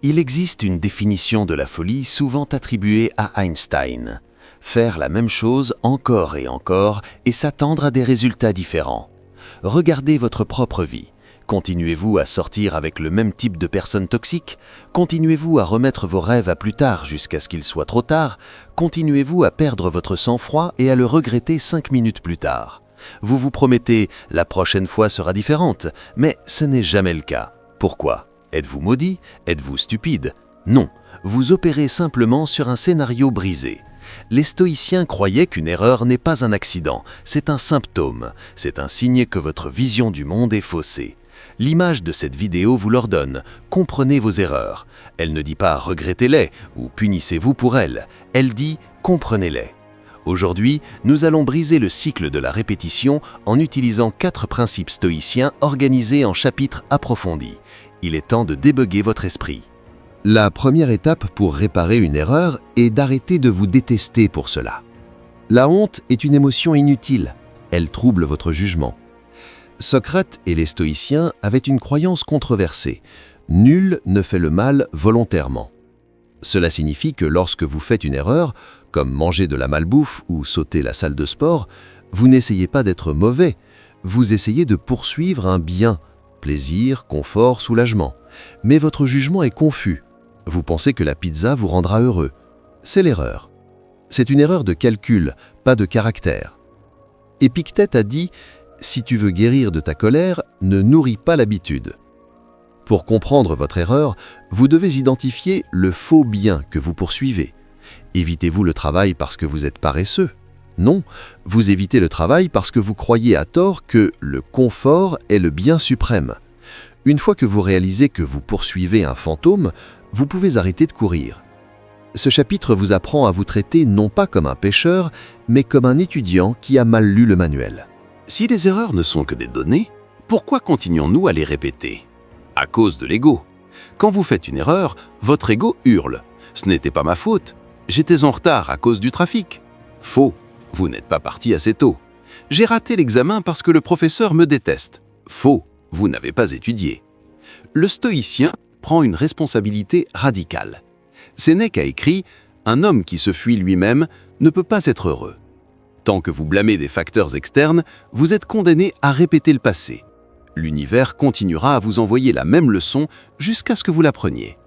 Il existe une définition de la folie souvent attribuée à Einstein. Faire la même chose encore et s'attendre à des résultats différents. Regardez votre propre vie. Continuez-vous à sortir avec le même type de personnes toxiques? Continuez-vous à remettre vos rêves à plus tard jusqu'à ce qu'il soit trop tard? Continuez-vous à perdre votre sang-froid et à le regretter 5 minutes plus tard? Vous vous promettez « la prochaine fois sera différente », mais ce n'est jamais le cas. Pourquoi? Êtes-vous maudit? Êtes-vous stupide? Non, vous opérez simplement sur un scénario brisé. Les stoïciens croyaient qu'une erreur n'est pas un accident, c'est un symptôme, c'est un signe que votre vision du monde est faussée. L'image de cette vidéo vous l'ordonne, comprenez vos erreurs. Elle ne dit pas « regrettez-les » ou « punissez-vous pour elles », elle dit « comprenez-les ». Aujourd'hui, nous allons briser le cycle de la répétition en utilisant 4 principes stoïciens organisés en chapitres approfondis. Il est temps de débugger votre esprit. La première étape pour réparer une erreur est d'arrêter de vous détester pour cela. La honte est une émotion inutile, elle trouble votre jugement. Socrate et les stoïciens avaient une croyance controversée. Nul ne fait le mal volontairement. Cela signifie que lorsque vous faites une erreur, comme manger de la malbouffe ou sauter la salle de sport, vous n'essayez pas d'être mauvais, vous essayez de poursuivre un bien, plaisir, confort, soulagement. Mais votre jugement est confus. Vous pensez que la pizza vous rendra heureux. C'est l'erreur. C'est une erreur de calcul, pas de caractère. Épictète a dit « Si tu veux guérir de ta colère, ne nourris pas l'habitude ». Pour comprendre votre erreur, vous devez identifier le faux bien que vous poursuivez. Évitez-vous le travail parce que vous êtes paresseux? Non, vous évitez le travail parce que vous croyez à tort que le confort est le bien suprême. Une fois que vous réalisez que vous poursuivez un fantôme, vous pouvez arrêter de courir. Ce chapitre vous apprend à vous traiter non pas comme un pêcheur, mais comme un étudiant qui a mal lu le manuel. Si les erreurs ne sont que des données, pourquoi continuons-nous à les répéter? À cause de l'ego. Quand vous faites une erreur, votre ego hurle. Ce n'était pas ma faute. J'étais en retard à cause du trafic. Faux. Vous n'êtes pas parti assez tôt. J'ai raté l'examen parce que le professeur me déteste. Faux. Vous n'avez pas étudié. Le stoïcien prend une responsabilité radicale. Sénèque a écrit « Un homme qui se fuit lui-même ne peut pas être heureux ». Tant que vous blâmez des facteurs externes, vous êtes condamné à répéter le passé. L'univers continuera à vous envoyer la même leçon jusqu'à ce que vous l'appreniez.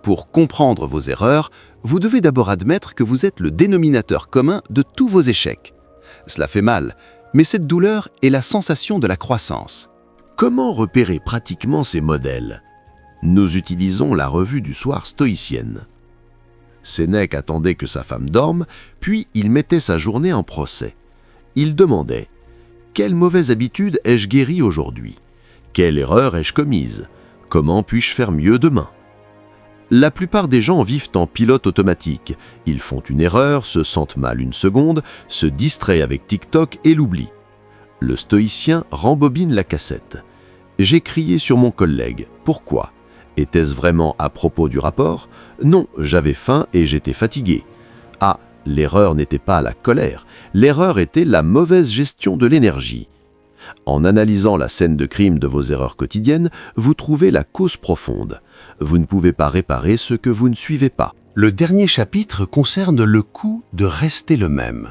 Pour comprendre vos erreurs, vous devez d'abord admettre que vous êtes le dénominateur commun de tous vos échecs. Cela fait mal, mais cette douleur est la sensation de la croissance. Comment repérer pratiquement ces modèles? Nous utilisons la revue du soir stoïcienne. Sénèque attendait que sa femme dorme, puis il mettait sa journée en procès. Il demandait « Quelle mauvaise habitude ai-je guérie aujourd'hui? Quelle erreur ai-je commise? Comment puis-je faire mieux demain ?» La plupart des gens vivent en pilote automatique. Ils font une erreur, se sentent mal une seconde, se distraient avec TikTok et l'oublient. Le stoïcien rembobine la cassette. J'ai crié sur mon collègue. Pourquoi? Était-ce vraiment à propos du rapport? Non, j'avais faim et j'étais fatigué. Ah, l'erreur n'était pas la colère. L'erreur était la mauvaise gestion de l'énergie. En analysant la scène de crime de vos erreurs quotidiennes, vous trouvez la cause profonde. Vous ne pouvez pas réparer ce que vous ne suivez pas. Le dernier chapitre concerne le coût de rester le même.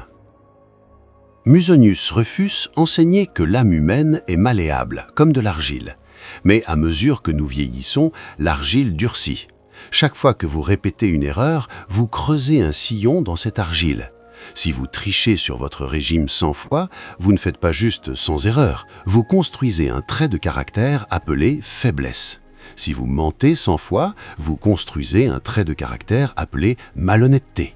Musonius Rufus enseignait que l'âme humaine est malléable, comme de l'argile. Mais à mesure que nous vieillissons, l'argile durcit. Chaque fois que vous répétez une erreur, vous creusez un sillon dans cette argile. Si vous trichez sur votre régime 100 fois, vous ne faites pas juste sans erreur, vous construisez un trait de caractère appelé faiblesse. Si vous mentez 100 fois, vous construisez un trait de caractère appelé malhonnêteté.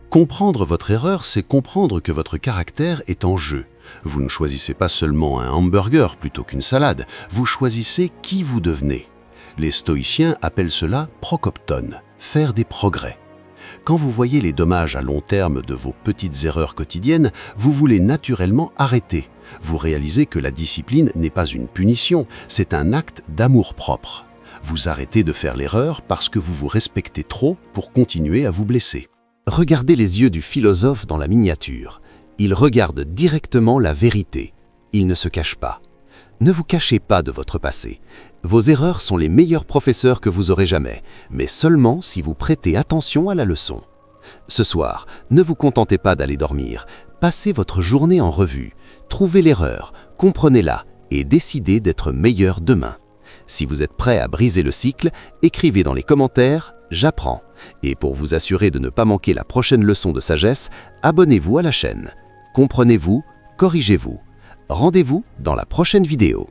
Comprendre votre erreur, c'est comprendre que votre caractère est en jeu. Vous ne choisissez pas seulement un hamburger plutôt qu'une salade, vous choisissez qui vous devenez. Les stoïciens appellent cela prokopton, faire des progrès. Quand vous voyez les dommages à long terme de vos petites erreurs quotidiennes, vous voulez naturellement arrêter. Vous réalisez que la discipline n'est pas une punition, c'est un acte d'amour-propre. Vous arrêtez de faire l'erreur parce que vous vous respectez trop pour continuer à vous blesser. Regardez les yeux du philosophe dans la miniature. Il regarde directement la vérité. Il ne se cache pas. Ne vous cachez pas de votre passé. Vos erreurs sont les meilleurs professeurs que vous aurez jamais, mais seulement si vous prêtez attention à la leçon. Ce soir, ne vous contentez pas d'aller dormir, passez votre journée en revue, trouvez l'erreur, comprenez-la et décidez d'être meilleur demain. Si vous êtes prêt à briser le cycle, écrivez dans les commentaires « J'apprends ». Et pour vous assurer de ne pas manquer la prochaine leçon de sagesse, abonnez-vous à la chaîne. Comprenez-vous, corrigez-vous. Rendez-vous dans la prochaine vidéo.